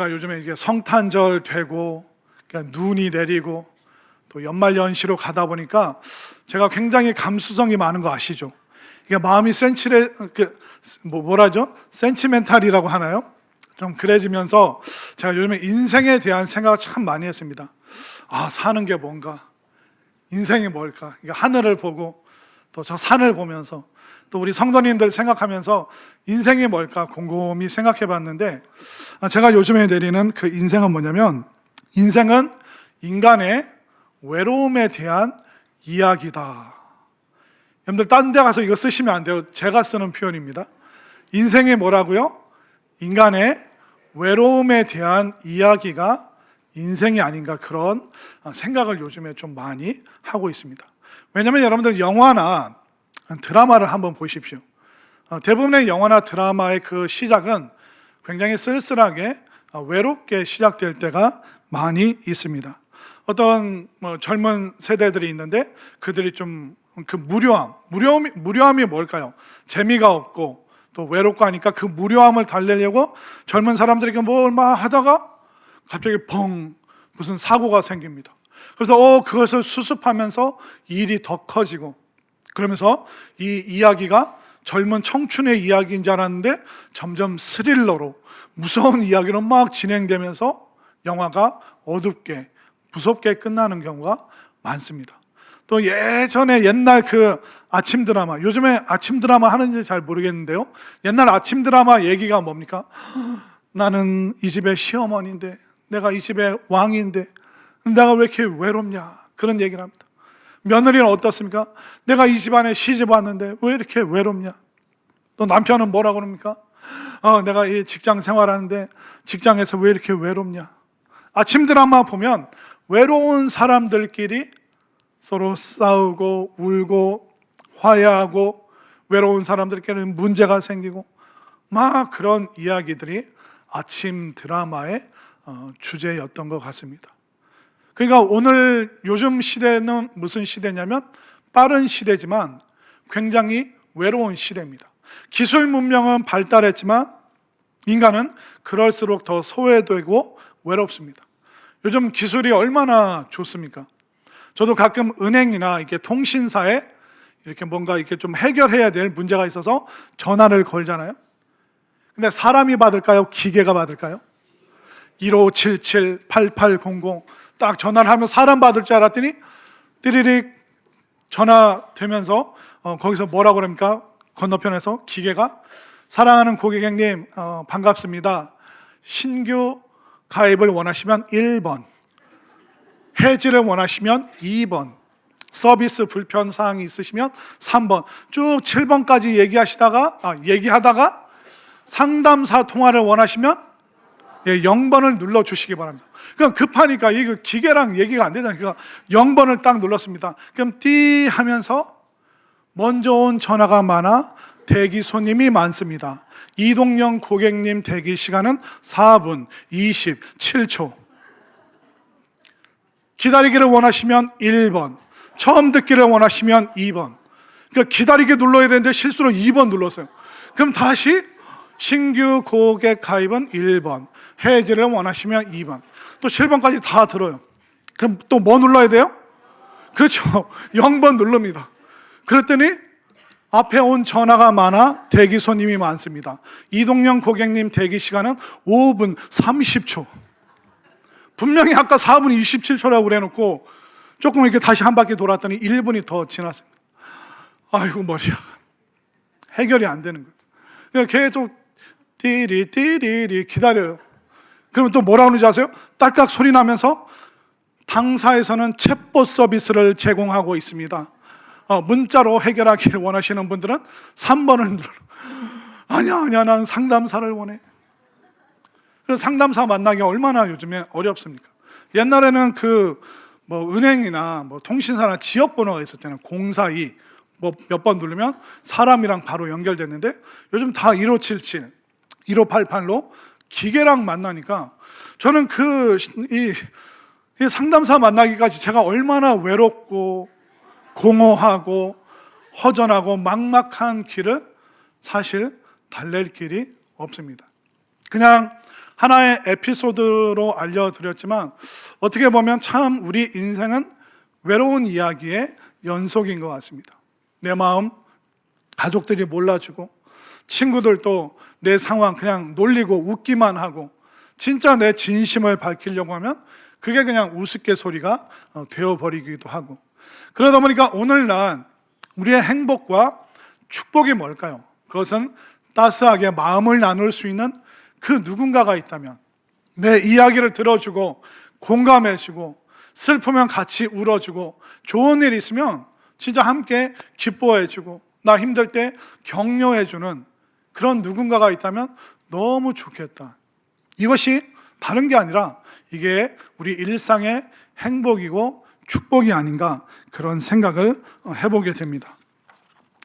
제가 요즘에 이게 성탄절 되고 눈이 내리고 또 연말 연시로 가다 보니까 제가 굉장히 감수성이 많은 거 아시죠? 이게 마음이 센치멘탈이라고 하나요? 좀 그래지면서 제가 요즘에 인생에 대한 생각을 참 많이 했습니다. 사는 게 뭔가, 인생이 뭘까? 하늘을 보고 또 저 산을 보면서 또 우리 성도님들 생각하면서 인생이 뭘까 곰곰이 생각해 봤는데, 제가 요즘에 내리는 그 인생은 뭐냐면, 인생은 인간의 외로움에 대한 이야기다. 여러분들 딴 데 가서 이거 쓰시면 안 돼요. 제가 쓰는 표현입니다. 인생이 뭐라고요? 인간의 외로움에 대한 이야기가 인생이 아닌가, 그런 생각을 요즘에 좀 많이 하고 있습니다. 왜냐하면 여러분들 영화나 드라마를 한번 보십시오. 대부분의 영화나 드라마의 그 시작은 굉장히 쓸쓸하게 외롭게 시작될 때가 많이 있습니다. 어떤 젊은 세대들이 있는데 그들이 좀 그 무료함이 뭘까요? 재미가 없고 또 외롭고 하니까 그 무료함을 달래려고 젊은 사람들에게 뭘 막 하다가 갑자기 무슨 사고가 생깁니다. 그래서 그것을 수습하면서 일이 더 커지고, 그러면서 이 이야기가 젊은 청춘의 이야기인 줄 알았는데 점점 스릴러로 무서운 이야기로 막 진행되면서 영화가 어둡게 무섭게 끝나는 경우가 많습니다. 또 예전에 옛날 그 아침 드라마, 요즘에 아침 드라마 하는지 잘 모르겠는데요, 옛날 아침 드라마 얘기가 뭡니까? 나는 이 집의 시어머니인데, 내가 이 집의 왕인데 내가 왜 이렇게 외롭냐, 그런 얘기를 합니다. 며느리는 어떻습니까? 내가 이 집안에 시집 왔는데 왜 이렇게 외롭냐. 또 남편은 뭐라고 그럽니까? 내가 이 직장 생활하는데 직장에서 왜 이렇게 외롭냐. 아침 드라마 보면 외로운 사람들끼리 서로 싸우고 울고 화해하고, 외로운 사람들끼리는 문제가 생기고, 막 그런 이야기들이 아침 드라마의 주제였던 것 같습니다. 그러니까 오늘 요즘 시대는 무슨 시대냐면 빠른 시대지만 굉장히 외로운 시대입니다. 기술 문명은 발달했지만 인간은 그럴수록 더 소외되고 외롭습니다. 요즘 기술이 얼마나 좋습니까? 저도 가끔 은행이나 이렇게 통신사에 이렇게 뭔가 이렇게 좀 해결해야 될 문제가 있어서 전화를 걸잖아요. 근데 사람이 받을까요? 기계가 받을까요? 1577-8800 딱 전화를 하면 사람 받을 줄 알았더니 띠리릭 전화 되면서 거기서 뭐라고 그럽니까? 건너편에서 기계가, 사랑하는 고객님 반갑습니다. 신규 가입을 원하시면 1번, 해지를 원하시면 2번, 서비스 불편 사항이 있으시면 3번, 쭉 7번까지 얘기하다가 상담사 통화를 원하시면 0번을 눌러주시기 바랍니다. 그럼 급하니까 이거 기계랑 얘기가 안 되잖아요. 그러니까 0번을 딱 눌렀습니다. 그럼 띠 하면서 먼저 온 전화가 많아 대기 손님이 많습니다. 이동영 고객님 대기 시간은 4분 27초. 기다리기를 원하시면 1번, 처음 듣기를 원하시면 2번. 그러니까 기다리기 눌러야 되는데 실수로 2번 눌렀어요. 그럼 다시 신규 고객 가입은 1번, 해지를 원하시면 2번, 또 7번까지 다 들어요. 그럼 또 뭐 눌러야 돼요? 그렇죠, 0번 누릅니다. 그랬더니 앞에 온 전화가 많아 대기 손님이 많습니다. 이동영 고객님 대기 시간은 5분 30초. 분명히 아까 4분 27초라고 그래놓고 조금 이렇게 다시 한 바퀴 돌았더니 1분이 더 지났습니다. 아이고 머리야, 해결이 안 되는 거예요. 그러니까 계속 띠리 기다려요. 그러면 또 뭐라고 하는지 아세요? 딸깍 소리 나면서 당사에서는 챗봇 서비스를 제공하고 있습니다. 문자로 해결하기를 원하시는 분들은 3번을 눌러. 아니야 난 상담사를 원해. 그래서 상담사 만나기 얼마나 요즘에 어렵습니까? 옛날에는 은행이나 통신사나 지역번호가 있었잖아요. 042 몇 번 누르면 사람이랑 바로 연결됐는데 요즘 다 1577, 1588로 기계랑 만나니까 저는 이 상담사 만나기까지 제가 얼마나 외롭고 공허하고 허전하고 막막한 길을 사실 달랠 길이 없습니다. 그냥 하나의 에피소드로 알려드렸지만 어떻게 보면 참 우리 인생은 외로운 이야기의 연속인 것 같습니다. 내 마음 가족들이 몰라주고, 친구들도 내 상황 그냥 놀리고 웃기만 하고, 진짜 내 진심을 밝히려고 하면 그게 그냥 우스갯소리가 되어버리기도 하고, 그러다 보니까 오늘날 우리의 행복과 축복이 뭘까요? 그것은 따스하게 마음을 나눌 수 있는 그 누군가가 있다면, 내 이야기를 들어주고 공감해주고 슬프면 같이 울어주고, 좋은 일 있으면 진짜 함께 기뻐해주고, 나 힘들 때 격려해주는 그런 누군가가 있다면 너무 좋겠다. 이것이 다른 게 아니라 이게 우리 일상의 행복이고 축복이 아닌가, 그런 생각을 해보게 됩니다.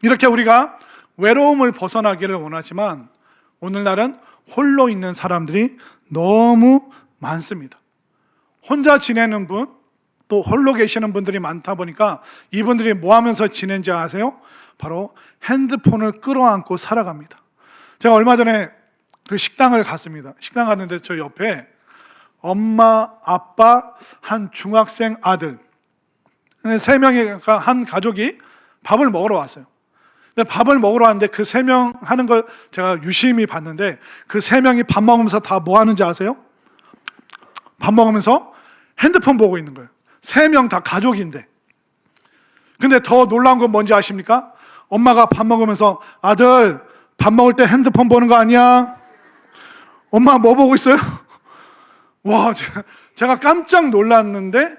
이렇게 우리가 외로움을 벗어나기를 원하지만 오늘날은 홀로 있는 사람들이 너무 많습니다. 혼자 지내는 분, 또 홀로 계시는 분들이 많다 보니까 이분들이 뭐 하면서 지낸지 아세요? 바로 핸드폰을 끌어안고 살아갑니다. 제가 얼마 전에 그 식당을 갔습니다. 식당 갔는데 저 옆에 엄마, 아빠, 한 중학생 아들, 세 명이 한 가족이 밥을 먹으러 왔어요. 근데 밥을 먹으러 왔는데 그 세 명 하는 걸 제가 유심히 봤는데, 그 세 명이 밥 먹으면서 다 뭐 하는지 아세요? 밥 먹으면서 핸드폰 보고 있는 거예요. 세 명 다 가족인데. 근데 더 놀라운 건 뭔지 아십니까? 엄마가 밥 먹으면서, 아들 밥 먹을 때 핸드폰 보는 거 아니야? 엄마 뭐 보고 있어요? 와, 제가 깜짝 놀랐는데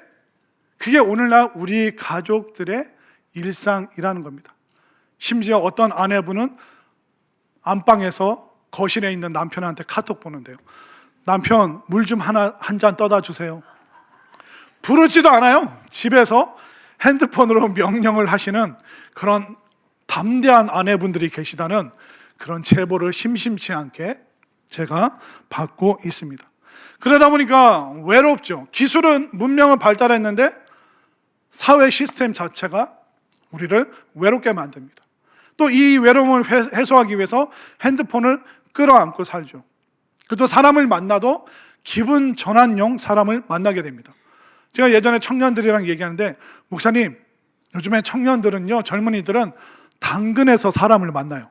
그게 오늘날 우리 가족들의 일상이라는 겁니다. 심지어 어떤 아내분은 안방에서 거실에 있는 남편한테 카톡 보는데요. 남편 물 좀 한 잔 떠다 주세요. 부르지도 않아요. 집에서 핸드폰으로 명령을 하시는 그런 담대한 아내분들이 계시다는 그런 제보를 심심치 않게 제가 받고 있습니다. 그러다 보니까 외롭죠. 기술은, 문명은 발달했는데 사회 시스템 자체가 우리를 외롭게 만듭니다. 또 이 외로움을 해소하기 위해서 핸드폰을 끌어안고 살죠. 또 사람을 만나도 기분 전환용 사람을 만나게 됩니다. 제가 예전에 청년들이랑 얘기하는데, 목사님 요즘에 청년들은요, 젊은이들은 당근에서 사람을 만나요.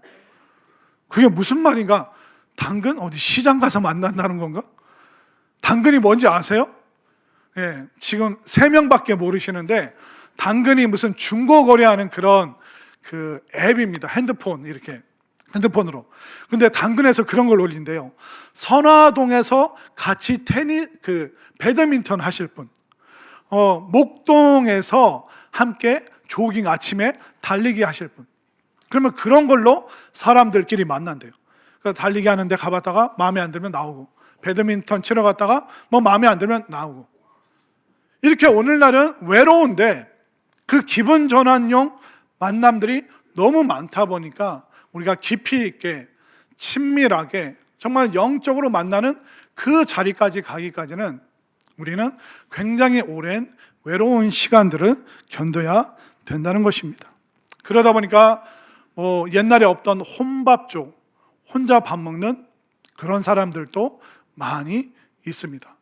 그게 무슨 말인가? 당근? 어디 시장 가서 만난다는 건가? 당근이 뭔지 아세요? 예, 지금 3명밖에 모르시는데 당근이 무슨 중고 거래하는 그런 그 앱입니다. 핸드폰, 이렇게 핸드폰으로. 근데 당근에서 그런 걸 올린대요. 선화동에서 같이 배드민턴 하실 분, 목동에서 함께 조깅, 아침에 달리기 하실 분. 그러면 그런 걸로 사람들끼리 만난대요. 그래서 달리기 하는데 가봤다가 마음에 안 들면 나오고, 배드민턴 치러 갔다가 뭐 마음에 안 들면 나오고. 이렇게 오늘날은 외로운데 그 기분 전환용 만남들이 너무 많다 보니까 우리가 깊이 있게 친밀하게 정말 영적으로 만나는 그 자리까지 가기까지는 우리는 굉장히 오랜 외로운 시간들을 견뎌야 된다는 것입니다. 그러다 보니까 옛날에 없던 혼밥족, 혼자 밥 먹는 그런 사람들도 많이 있습니다.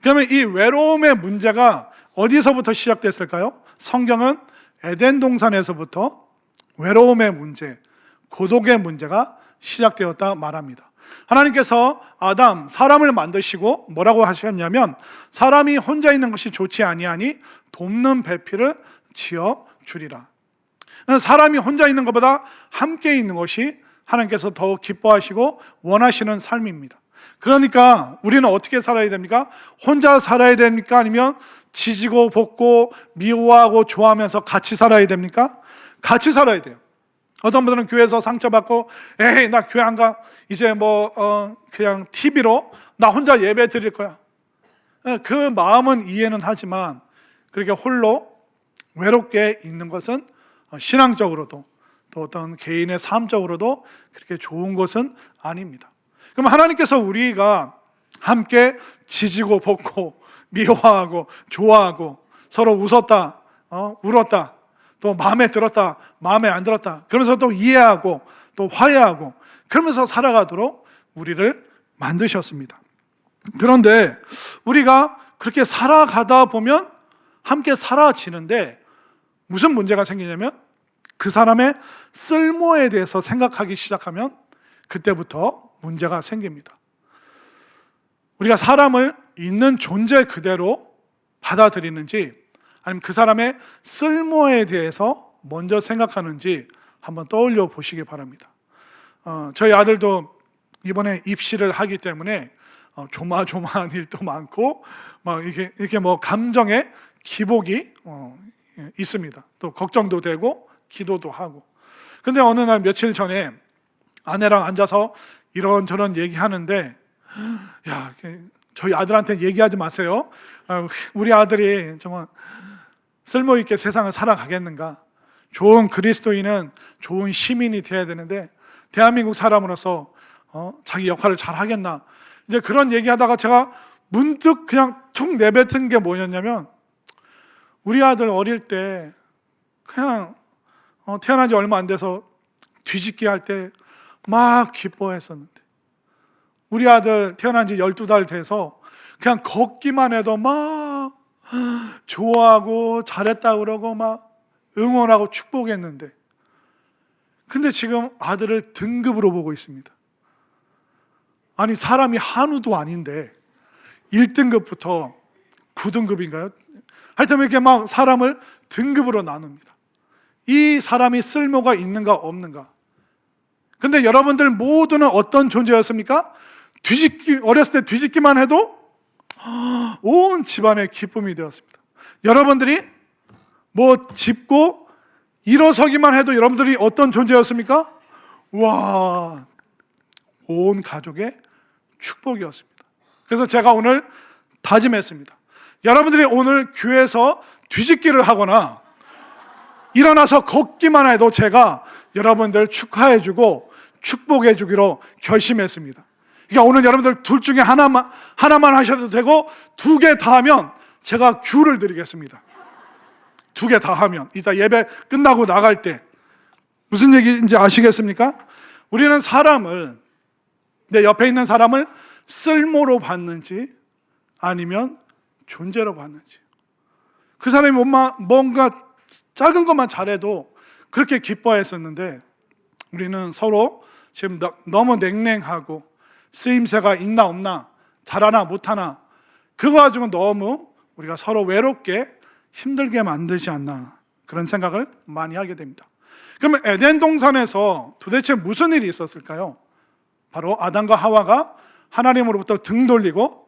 그러면 이 외로움의 문제가 어디서부터 시작됐을까요? 성경은 에덴 동산에서부터 외로움의 문제, 고독의 문제가 시작되었다 말합니다. 하나님께서 아담, 사람을 만드시고 뭐라고 하셨냐면, 사람이 혼자 있는 것이 좋지 아니하니 돕는 배필을 지어 주리라. 사람이 혼자 있는 것보다 함께 있는 것이 하나님께서 더 기뻐하시고 원하시는 삶입니다. 그러니까 우리는 어떻게 살아야 됩니까? 혼자 살아야 됩니까? 아니면 지지고 볶고 미워하고 좋아하면서 같이 살아야 됩니까? 같이 살아야 돼요. 어떤 분들은 교회에서 상처받고, 에이 나 교회 안 가, 이제 그냥 TV로 나 혼자 예배 드릴 거야. 그 마음은 이해는 하지만 그렇게 홀로 외롭게 있는 것은 신앙적으로도 또 어떤 개인의 삶적으로도 그렇게 좋은 것은 아닙니다. 그럼 하나님께서 우리가 함께 지지고 볶고 미워하고 좋아하고 서로 웃었다, 울었다, 또 마음에 들었다, 마음에 안 들었다, 그러면서 또 이해하고 또 화해하고 그러면서 살아가도록 우리를 만드셨습니다. 그런데 우리가 그렇게 살아가다 보면 함께 사라지는데 무슨 문제가 생기냐면 그 사람의 쓸모에 대해서 생각하기 시작하면 그때부터 문제가 생깁니다. 우리가 사람을 있는 존재 그대로 받아들이는지 아니면 그 사람의 쓸모에 대해서 먼저 생각하는지 한번 떠올려 보시기 바랍니다. 저희 아들도 이번에 입시를 하기 때문에 조마조마한 일도 많고 막 이렇게 뭐 감정의 기복이 있습니다. 또 걱정도 되고 기도도 하고. 근데 어느 날 며칠 전에 아내랑 앉아서 이런저런 얘기하는데, 야, 저희 아들한테 얘기하지 마세요. 우리 아들이 정말 쓸모 있게 세상을 살아가겠는가? 좋은 그리스도인은 좋은 시민이 돼야 되는데 대한민국 사람으로서 자기 역할을 잘 하겠나? 이제 그런 얘기하다가 제가 문득 그냥 툭 내뱉은 게 뭐였냐면, 우리 아들 어릴 때 그냥 태어난 지 얼마 안 돼서 뒤집기 할 때 막 기뻐했었는데, 우리 아들 태어난 지 12달 돼서 그냥 걷기만 해도 막 좋아하고 잘했다 그러고 막 응원하고 축복했는데, 근데 지금 아들을 등급으로 보고 있습니다. 아니, 사람이 한우도 아닌데 1등급부터 9등급인가요? 하여튼 이렇게 막 사람을 등급으로 나눕니다. 이 사람이 쓸모가 있는가 없는가. 근데 여러분들 모두는 어떤 존재였습니까? 어렸을 때 뒤집기만 해도 온 집안의 기쁨이 되었습니다. 여러분들이 뭐 짚고 일어서기만 해도 여러분들이 어떤 존재였습니까? 와, 온 가족의 축복이었습니다. 그래서 제가 오늘 다짐했습니다. 여러분들이 오늘 교회에서 뒤집기를 하거나 일어나서 걷기만 해도 제가 여러분들 축하해주고 축복해주기로 결심했습니다. 그러니까 오늘 여러분들 둘 중에 하나만 하셔도 되고, 2개 다 하면 제가 귤을 드리겠습니다. 2개 다 하면 이따 예배 끝나고 나갈 때 무슨 얘기인지 아시겠습니까? 우리는 사람을, 내 옆에 있는 사람을 쓸모로 봤는지 아니면 존재로 봤는지. 그 사람이 뭔가 작은 것만 잘해도 그렇게 기뻐했었는데, 우리는 서로 지금 너무 냉랭하고 쓰임새가 있나 없나, 잘하나 못하나, 그거 가지고 너무 우리가 서로 외롭게 힘들게 만들지 않나, 그런 생각을 많이 하게 됩니다. 그러면 에덴 동산에서 도대체 무슨 일이 있었을까요? 바로 아담과 하와가 하나님으로부터 등 돌리고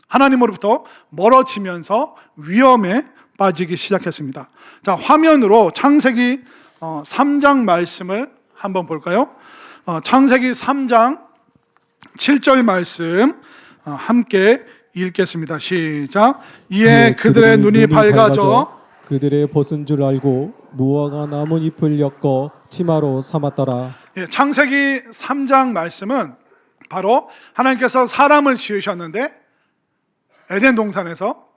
하나님으로부터 멀어지면서 위험에 빠지기 시작했습니다. 자, 화면으로 창세기 3장 말씀을 한번 볼까요? 창세기 3장 7절 말씀 함께 읽겠습니다. 시작. 이에 그들의 눈이 밝아져 그들의 벗은 줄 알고 무화과 나무 잎을 엮어 치마로 삼았더라. 창세기 3장 말씀은 바로 하나님께서 사람을 지으셨는데 에덴 동산에서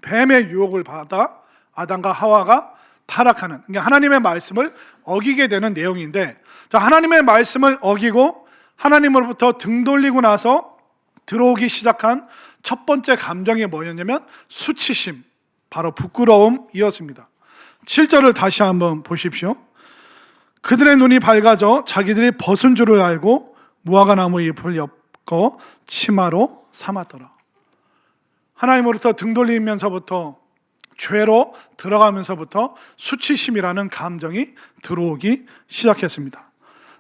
뱀의 유혹을 받아 아담과 하와가 타락하는, 그러니까 하나님의 말씀을 어기게 되는 내용인데, 자, 하나님의 말씀을 어기고 하나님으로부터 등 돌리고 나서 들어오기 시작한 첫 번째 감정이 뭐였냐면 수치심, 바로 부끄러움이었습니다. 7절을 다시 한번 보십시오. 그들의 눈이 밝아져 자기들이 벗은 줄을 알고 무화과 나무 잎을 엮어 치마로 삼았더라. 하나님으로부터 등 돌리면서부터, 죄로 들어가면서부터 수치심이라는 감정이 들어오기 시작했습니다.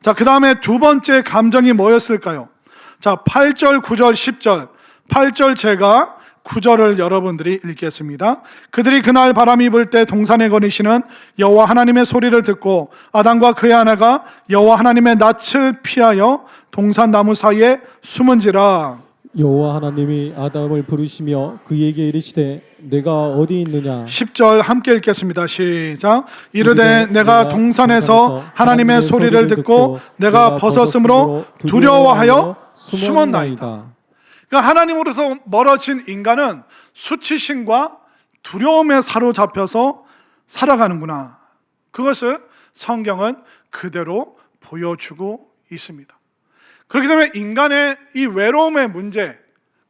자, 그 다음에 두 번째 감정이 뭐였을까요? 자, 8절, 9절, 10절. 8절 제가 9절을 여러분들이 읽겠습니다. 그들이 그날 바람이 불 때 동산에 거니시는 여호와 하나님의 소리를 듣고 아담과 그의 아내가 여호와 하나님의 낯을 피하여 동산 나무 사이에 숨은지라. 여호와 하나님이 아담을 부르시며 그에게 이르시되 내가 어디 있느냐. 10절 함께 읽겠습니다. 시작. 이르되 내가 동산에서 하나님의 소리를 듣고 내가 벗었으므로 두려워하여 숨었나이다. 그러니까 하나님으로서 멀어진 인간은 수치심과 두려움에 사로잡혀서 살아가는구나. 그것을 성경은 그대로 보여주고 있습니다. 그렇기 때문에 인간의 이 외로움의 문제,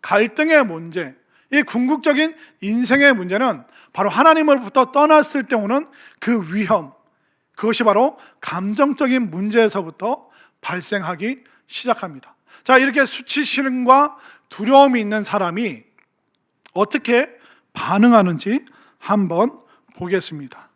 갈등의 문제, 이 궁극적인 인생의 문제는 바로 하나님으로부터 떠났을 때 오는 그 위험, 그것이 바로 감정적인 문제에서부터 발생하기 시작합니다. 자, 이렇게 수치심과 두려움이 있는 사람이 어떻게 반응하는지 한번 보겠습니다.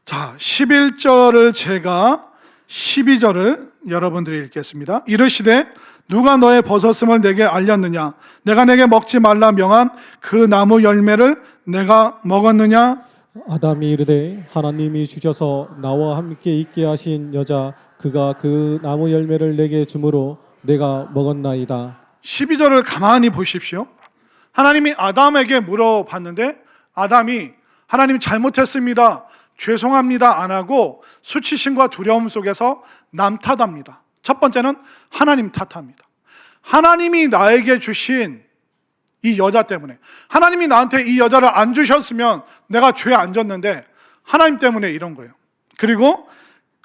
자, 11절을 제가 12절을 여러분들이 읽겠습니다. 이르시되 누가 너의 벗었음을 내게 알렸느냐? 내가 내게 먹지 말라 명한 그 나무 열매를 내가 먹었느냐? 아담이 이르되 하나님이 주셔서 나와 함께 있게 하신 여자 그가 그 나무 열매를 내게 주므로 내가 먹었나이다. 12절을 가만히 보십시오. 하나님이 아담에게 물어봤는데 아담이 하나님 잘못했습니다, 죄송합니다 안 하고 수치심과 두려움 속에서 남 탓합니다. 첫 번째는 하나님 탓합니다. 하나님이 나에게 주신 이 여자 때문에, 하나님이 나한테 이 여자를 안 주셨으면 내가 죄 안 졌는데 하나님 때문에 이런 거예요. 그리고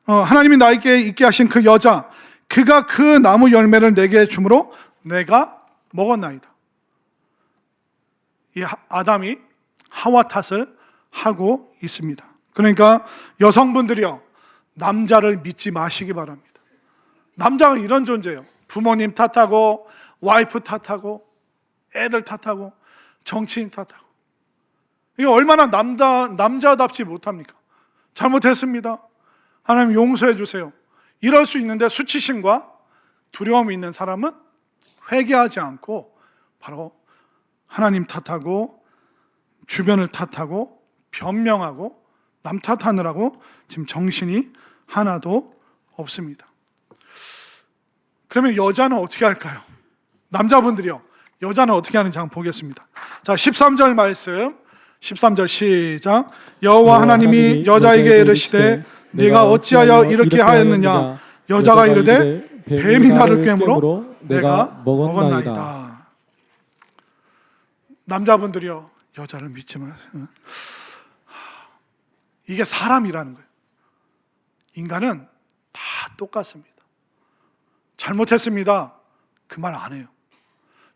하나님이 나에게 있게 하신 그 여자 그가 그 나무 열매를 내게 주므로 내가 먹었나이다. 이 아담이 하와 탓을 하고 있습니다. 그러니까 여성분들이요, 남자를 믿지 마시기 바랍니다. 남자가 이런 존재예요. 부모님 탓하고 와이프 탓하고 애들 탓하고 정치인 탓하고, 이게 얼마나 남자답지 못합니까? 잘못했습니다, 하나님 용서해 주세요, 이럴 수 있는데 수치심과 두려움이 있는 사람은 회개하지 않고 바로 하나님 탓하고 주변을 탓하고 변명하고 남 탓하느라고 지금 정신이 하나도 없습니다. 그러면 여자는 어떻게 할까요? 남자분들이요, 여자는 어떻게 하는지 한번 보겠습니다. 자, 13절 말씀, 13절 시작. 여호와 하나님이 여자에게 이르시되 네가 어찌하여 이렇게 하였느냐? 여자가 이르되 뱀이 나를 꿰므로 내가 먹었나이다. 남자분들이요, 여자를 믿지 마세요. 이게 사람이라는 거예요. 인간은 다 똑같습니다. 잘못했습니다, 그 말 안 해요.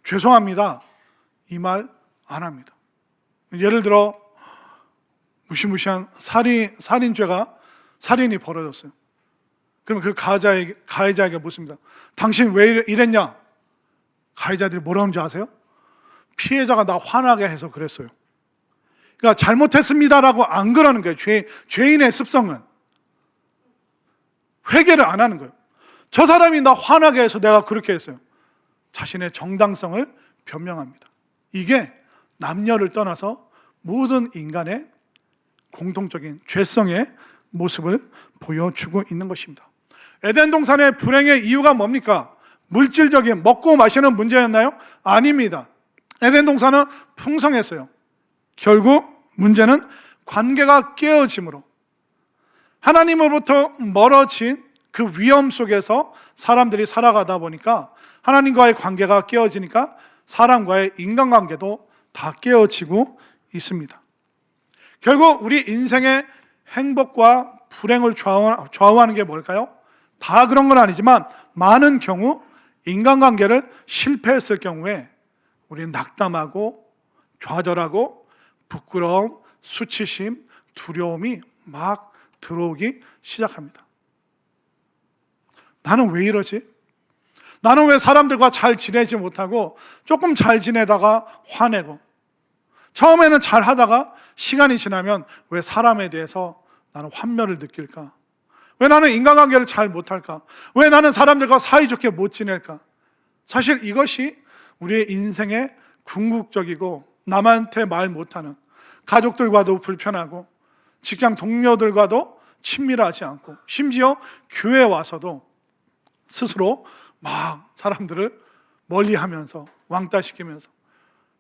죄송합니다, 이 말 안 합니다. 예를 들어 무시무시한 살인죄가 살인이 벌어졌어요. 그러면 그 가해자에게 묻습니다. 당신 왜 이랬냐? 가해자들이 뭐라고 하는지 아세요? 피해자가 나 화나게 해서 그랬어요. 그러니까 잘못했습니다라고 안 그러는 거예요. 죄인의 습성은 회개를 안 하는 거예요. 저 사람이 나 화나게 해서 내가 그렇게 했어요. 자신의 정당성을 변명합니다. 이게 남녀를 떠나서 모든 인간의 공통적인 죄성의 모습을 보여주고 있는 것입니다. 에덴 동산의 불행의 이유가 뭡니까? 물질적인 먹고 마시는 문제였나요? 아닙니다. 에덴 동산은 풍성했어요. 결국 문제는 관계가 깨어짐으로, 하나님으로부터 멀어진 그 위험 속에서 사람들이 살아가다 보니까 하나님과의 관계가 깨어지니까 사람과의 인간관계도 다 깨어지고 있습니다. 결국 우리 인생의 행복과 불행을 좌우하는 게 뭘까요? 다 그런 건 아니지만 많은 경우 인간관계를 실패했을 경우에 우리는 낙담하고 좌절하고 부끄러움, 수치심, 두려움이 막 들어오기 시작합니다. 나는 왜 이러지? 나는 왜 사람들과 잘 지내지 못하고 조금 잘 지내다가 화내고, 처음에는 잘 하다가 시간이 지나면 왜 사람에 대해서 나는 환멸을 느낄까? 왜 나는 인간관계를 잘 못할까? 왜 나는 사람들과 사이좋게 못 지낼까? 사실 이것이 우리의 인생의 궁극적이고 남한테 말 못하는, 가족들과도 불편하고 직장 동료들과도 친밀하지 않고 심지어 교회에 와서도 스스로 막 사람들을 멀리하면서 왕따시키면서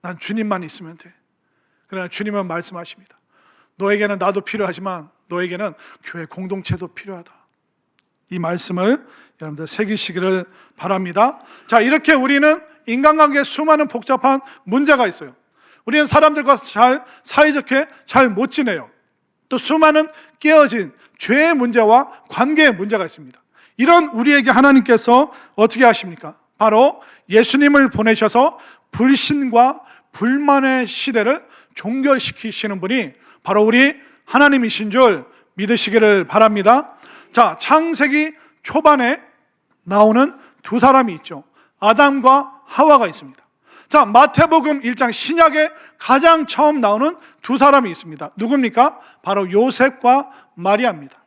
난 주님만 있으면 돼. 그러나 주님은 말씀하십니다. 너에게는 나도 필요하지만 너에게는 교회 공동체도 필요하다. 이 말씀을 여러분들 새기시기를 바랍니다. 자, 이렇게 우리는 인간관계에 수많은 복잡한 문제가 있어요. 우리는 사람들과 사이좋게 잘 못 지내요. 또 수많은 깨어진 죄의 문제와 관계의 문제가 있습니다. 이런 우리에게 하나님께서 어떻게 하십니까? 바로 예수님을 보내셔서 불신과 불만의 시대를 종결시키시는 분이 바로 우리 하나님이신 줄 믿으시기를 바랍니다. 자, 창세기 초반에 나오는 두 사람이 있죠. 아담과 하와가 있습니다. 자, 마태복음 1장 신약에 가장 처음 나오는 두 사람이 있습니다. 누굽니까? 바로 요셉과 마리아입니다.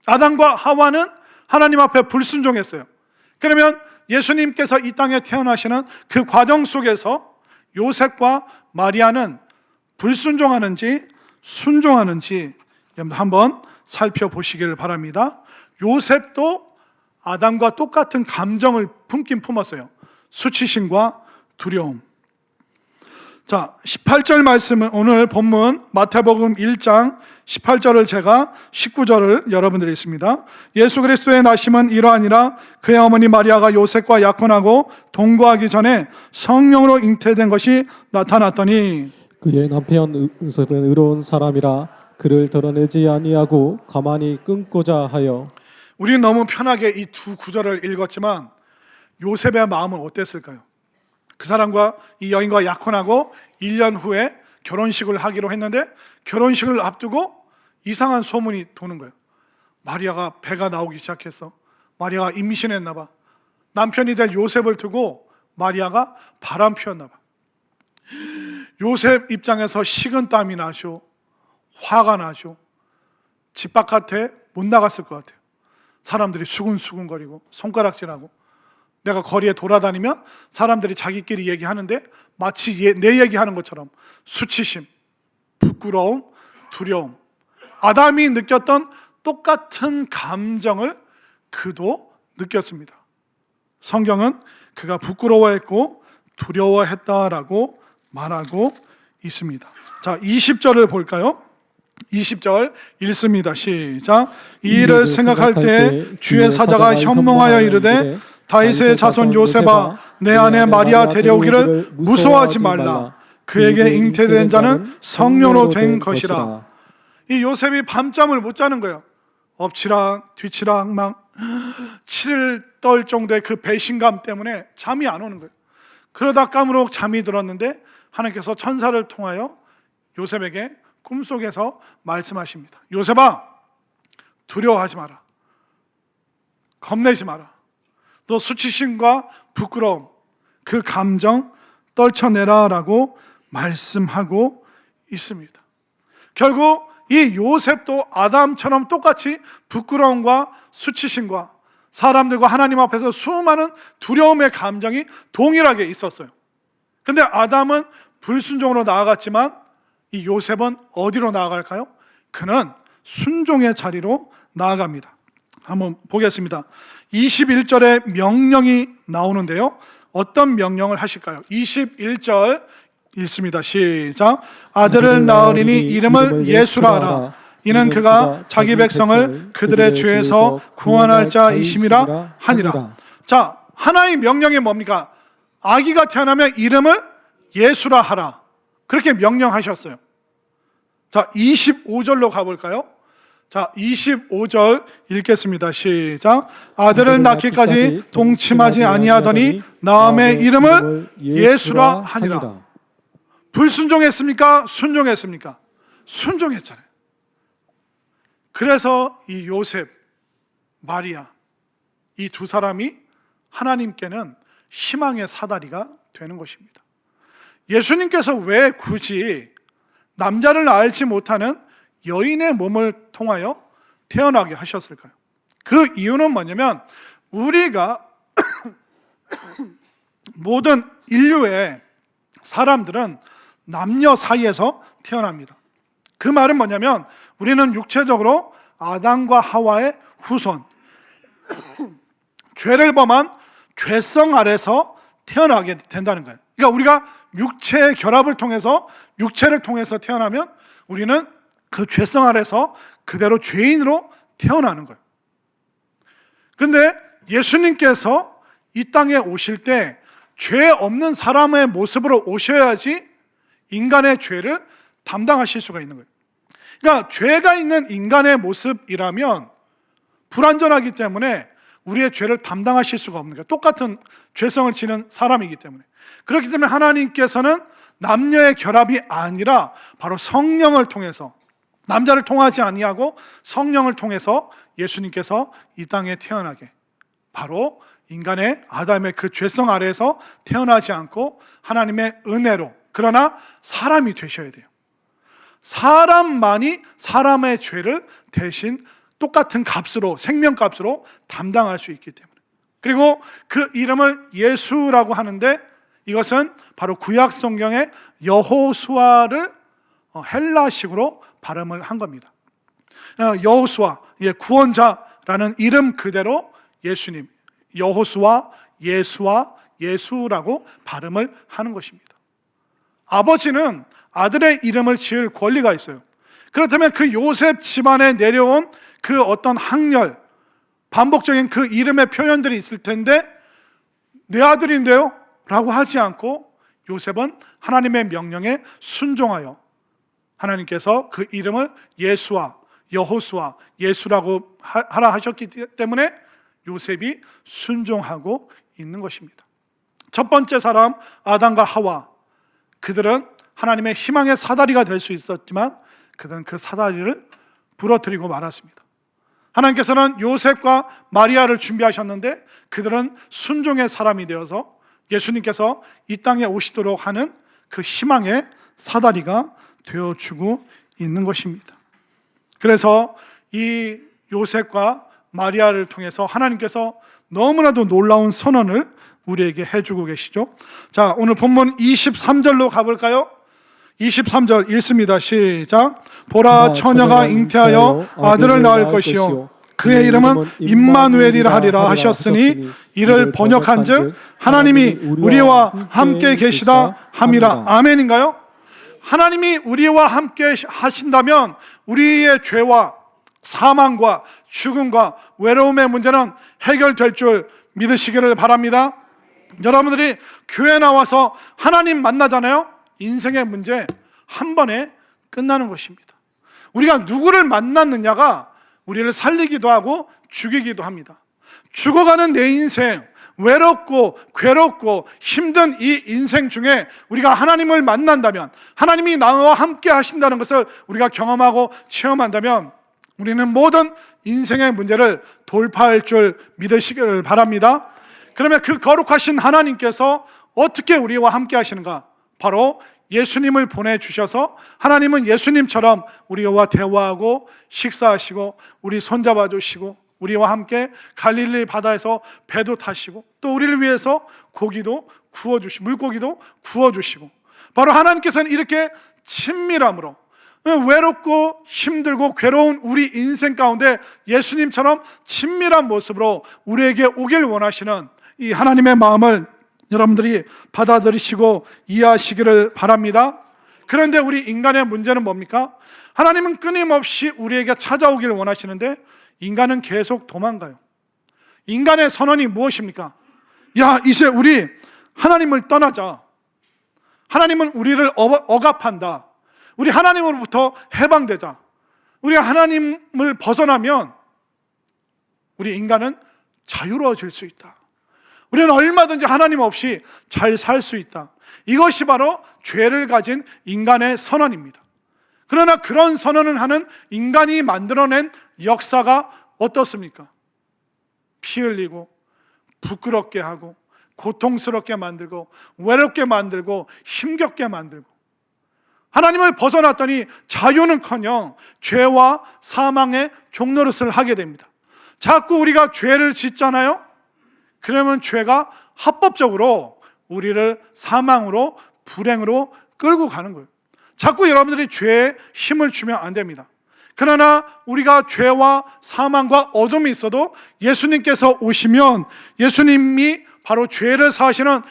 아담과 하와는 하나님 앞에 불순종했어요. 그러면 예수님께서 이 땅에 태어나시는 그 과정 속에서 요셉과 마리아는 불순종하는지 순종하는지 한번 살펴보시길 바랍니다. 요셉도 아담과 똑같은 감정을 품긴 품었어요. 수치심과 두려움. 자, 18절 말씀은 오늘 본문 마태복음 1장 18절을 제가 19절을 여러분들이 있습니다. 예수 그리스도의 나심은 이러하니라. 그의 어머니 마리아가 요셉과 약혼하고 동거하기 전에 성령으로 잉태된 것이 나타났더니 그의 남편 요셉은 의로운 사람이라 그를 드러내지 아니하고 가만히 끊고자 하여. 우리는 너무 편하게 이 두 구절을 읽었지만 요셉의 마음은 어땠을까요? 그 사람과 이 여인과 약혼하고 1년 후에 결혼식을 하기로 했는데 결혼식을 앞두고 이상한 소문이 도는 거예요. 마리아가 배가 나오기 시작했어. 마리아가 임신했나 봐. 남편이 될 요셉을 두고 마리아가 바람 피웠나 봐. 요셉 입장에서 식은땀이 나죠. 화가 나죠. 집 바깥에 못 나갔을 것 같아요. 사람들이 수근수근거리고 손가락질하고, 내가 거리에 돌아다니면 사람들이 자기끼리 얘기하는데 마치 내 얘기하는 것처럼 수치심, 부끄러움, 두려움, 아담이 느꼈던 똑같은 감정을 그도 느꼈습니다. 성경은 그가 부끄러워했고 두려워했다라고 말하고 있습니다. 자, 20절을 볼까요? 20절 읽습니다. 시작. 이 일을 생각할 때 주의 사자가 현몽하여 이르되 다윗의 자손 요셉아, 내 아내 마리아 데려오기를 무서워하지 말라. 그에게 잉태된 자는 성령으로 된 것이라. 이 요셉이 밤잠을 못 자는 거예요. 엎치락 뒤치락 막 치를 떨 정도의 그 배신감 때문에 잠이 안 오는 거예요. 그러다 까무룩 잠이 들었는데 하나님께서 천사를 통하여 요셉에게 꿈속에서 말씀하십니다. 요셉아, 두려워하지 마라. 겁내지 마라. 너 수치심과 부끄러움, 그 감정 떨쳐내라라고 말씀하고 있습니다. 결국 이 요셉도 아담처럼 똑같이 부끄러움과 수치심과 사람들과 하나님 앞에서 수많은 두려움의 감정이 동일하게 있었어요. 근데 아담은 불순종으로 나아갔지만 이 요셉은 어디로 나아갈까요? 그는 순종의 자리로 나아갑니다. 한번 보겠습니다. 21절에 명령이 나오는데요. 어떤 명령을 하실까요? 21절 읽습니다. 시작. 아들을 낳으리니 이름을 예수라 하라. 이는 그가 자기 백성을 그들의 죄에서 구원할 자이심이라 하니라. 자, 하나의 명령이 뭡니까? 아기가 태어나면 이름을 예수라 하라. 그렇게 명령하셨어요. 자, 25절로 가볼까요? 자, 25절 읽겠습니다. 시작. 아들을 낳기까지 동침하지 아니하더니 나음의 이름을 예수라 하니라. 불순종했습니까? 순종했습니까? 순종했잖아요. 그래서 이 요셉, 마리아, 이 두 사람이 하나님께는 희망의 사다리가 되는 것입니다. 예수님께서 왜 굳이 남자를 낳지 못하는 여인의 몸을 통하여 태어나게 하셨을까요? 그 이유는 뭐냐면 우리가 모든 인류의 사람들은 남녀 사이에서 태어납니다. 그 말은 뭐냐면 우리는 육체적으로 아담과 하와의 후손, 죄를 범한 죄성 아래서 태어나게 된다는 거예요. 그러니까 우리가 육체의 결합을 통해서, 육체를 통해서 태어나면 우리는 그 죄성 아래서 그대로 죄인으로 태어나는 거예요. 근데 예수님께서 이 땅에 오실 때 죄 없는 사람의 모습으로 오셔야지 인간의 죄를 담당하실 수가 있는 거예요. 그러니까 죄가 있는 인간의 모습이라면 불완전하기 때문에 우리의 죄를 담당하실 수가 없는 거예요. 똑같은 죄성을 지닌 사람이기 때문에. 그렇기 때문에 하나님께서는 남녀의 결합이 아니라 바로 성령을 통해서, 남자를 통하지 아니하고 성령을 통해서 예수님께서 이 땅에 태어나게, 바로 인간의 아담의 그 죄성 아래에서 태어나지 않고 하나님의 은혜로, 그러나 사람이 되셔야 돼요. 사람만이 사람의 죄를 대신 똑같은 값으로, 생명값으로 담당할 수 있기 때문에. 그리고 그 이름을 예수라고 하는데, 이것은 바로 구약 성경의 여호수아를 헬라식으로 발음을 한 겁니다. 여호수아, 구원자라는 이름 그대로 예수님, 여호수아, 예수라고 발음을 하는 것입니다. 아버지는 아들의 이름을 지을 권리가 있어요. 그렇다면 그 요셉 집안에 내려온 그 어떤 학렬, 반복적인 그 이름의 표현들이 있을 텐데, 내 아들인데요? 라고 하지 않고 요셉은 하나님의 명령에 순종하여 하나님께서 그 이름을 예수와 여호수아, 예수라고 하라 하셨기 때문에 요셉이 순종하고 있는 것입니다. 첫 번째 사람 아담과 하와, 그들은 하나님의 희망의 사다리가 될 수 있었지만 그들은 그 사다리를 부러뜨리고 말았습니다. 하나님께서는 요셉과 마리아를 준비하셨는데 그들은 순종의 사람이 되어서 예수님께서 이 땅에 오시도록 하는 그 희망의 사다리가 되어주고 있는 것입니다. 그래서 이 요셉과 마리아를 통해서 하나님께서 너무나도 놀라운 선언을 우리에게 해주고 계시죠. 자, 오늘 본문 23절로 가볼까요? 23절 읽습니다. 시작. 보라, 처녀가 잉태하여 아들을 낳을 것이요 그의 이름은 임마누엘이라 하리라 하셨으니 이를 번역한즉 하나님이 우리와 함께 계시다 함이라. 아멘인가요? 하나님이 우리와 함께 하신다면 우리의 죄와 사망과 죽음과 외로움의 문제는 해결될 줄 믿으시기를 바랍니다. 여러분들이 교회 나와서 하나님 만나잖아요. 인생의 문제 한 번에 끝나는 것입니다. 우리가 누구를 만났느냐가 우리를 살리기도 하고 죽이기도 합니다. 죽어가는 내 인생, 외롭고 괴롭고 힘든 이 인생 중에 우리가 하나님을 만난다면, 하나님이 나와 함께 하신다는 것을 우리가 경험하고 체험한다면 우리는 모든 인생의 문제를 돌파할 줄 믿으시기를 바랍니다. 그러면 그 거룩하신 하나님께서 어떻게 우리와 함께 하시는가? 바로 예수님을 보내주셔서 하나님은 예수님처럼 우리와 대화하고 식사하시고 우리 손잡아 주시고 우리와 함께 갈릴리 바다에서 배도 타시고 또 우리를 위해서 고기도 구워주시고 물고기도 구워주시고, 바로 하나님께서는 이렇게 친밀함으로 외롭고 힘들고 괴로운 우리 인생 가운데 예수님처럼 친밀한 모습으로 우리에게 오길 원하시는 이 하나님의 마음을 여러분들이 받아들이시고 이해하시기를 바랍니다. 그런데 우리 인간의 문제는 뭡니까? 하나님은 끊임없이 우리에게 찾아오길 원하시는데 인간은 계속 도망가요. 인간의 선언이 무엇입니까? 야, 이제 우리 하나님을 떠나자. 하나님은 우리를 억압한다. 우리 하나님으로부터 해방되자. 우리가 하나님을 벗어나면 우리 인간은 자유로워질 수 있다. 우리는 얼마든지 하나님 없이 잘 살 수 있다. 이것이 바로 죄를 가진 인간의 선언입니다. 그러나 그런 선언을 하는 인간이 만들어낸 역사가 어떻습니까? 피 흘리고 부끄럽게 하고 고통스럽게 만들고 외롭게 만들고 힘겹게 만들고, 하나님을 벗어났더니 자유는커녕 죄와 사망의 종노릇을 하게 됩니다. 자꾸 우리가 죄를 짓잖아요. 그러면 죄가 합법적으로 우리를 사망으로, 불행으로 끌고 가는 거예요. 자꾸 여러분들이 죄에 힘을 주면 안 됩니다. 그러나 우리가 죄와 사망과 어둠이 있어도 예수님께서 오시면 예수님이 바로 죄를 사하시는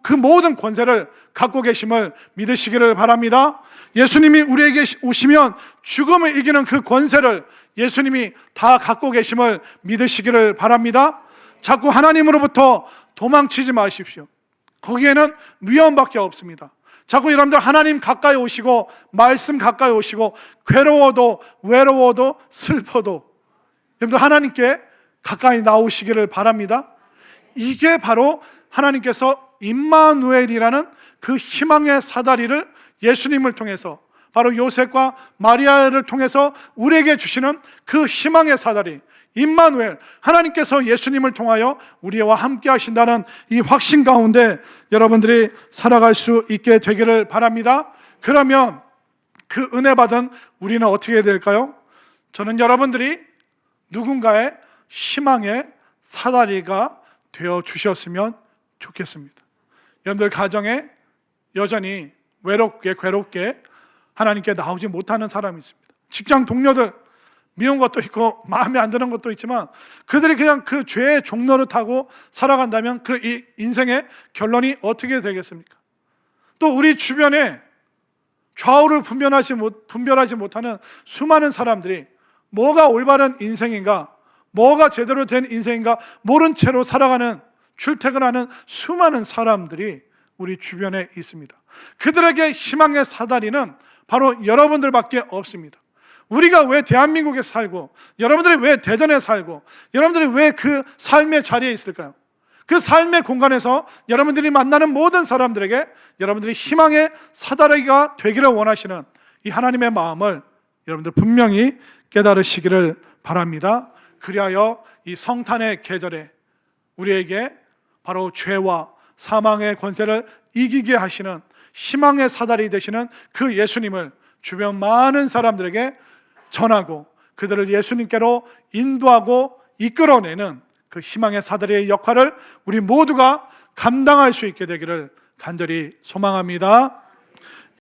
그 모든 권세를 갖고 계심을 믿으시기를 바랍니다. 예수님이 우리에게 오시면 죽음을 이기는 그 권세를 예수님이 다 갖고 계심을 믿으시기를 바랍니다. 자꾸 하나님으로부터 도망치지 마십시오. 거기에는 위험밖에 없습니다. 자꾸 여러분들 하나님 가까이 오시고 말씀 가까이 오시고 괴로워도 외로워도 슬퍼도 여러분들 하나님께 가까이 나오시기를 바랍니다. 이게 바로 하나님께서 임마누엘이라는 그 희망의 사다리를 예수님을 통해서, 바로 요셉과 마리아를 통해서 우리에게 주시는 그 희망의 사다리, 임마누엘, 하나님께서 예수님을 통하여 우리와 함께 하신다는 이 확신 가운데 여러분들이 살아갈 수 있게 되기를 바랍니다. 그러면 그 은혜 받은 우리는 어떻게 해야 될까요? 저는 여러분들이 누군가의 희망의 사다리가 되어 주셨으면 좋겠습니다. 여러분들 가정에 여전히 외롭게 괴롭게 하나님께 나오지 못하는 사람이 있습니다. 직장 동료들 미운 것도 있고 마음에 안 드는 것도 있지만 그들이 그냥 그 죄의 종로를 타고 살아간다면 그 인생의 결론이 어떻게 되겠습니까? 또 우리 주변에 좌우를 분별하지 못하는 수많은 사람들이 뭐가 올바른 인생인가, 뭐가 제대로 된 인생인가 모른 채로 살아가는, 출퇴근하는 수많은 사람들이 우리 주변에 있습니다. 그들에게 희망의 사다리는 바로 여러분들밖에 없습니다. 우리가 왜 대한민국에 살고, 여러분들이 왜 대전에 살고, 여러분들이 왜 그 삶의 자리에 있을까요? 그 삶의 공간에서 여러분들이 만나는 모든 사람들에게 여러분들이 희망의 사다리가 되기를 원하시는 이 하나님의 마음을 여러분들 분명히 깨달으시기를 바랍니다. 그리하여 이 성탄의 계절에 우리에게 바로 죄와 사망의 권세를 이기게 하시는 희망의 사다리 되시는 그 예수님을 주변 많은 사람들에게 전하고 그들을 예수님께로 인도하고 이끌어내는 그 희망의 사다리의 역할을 우리 모두가 감당할 수 있게 되기를 간절히 소망합니다.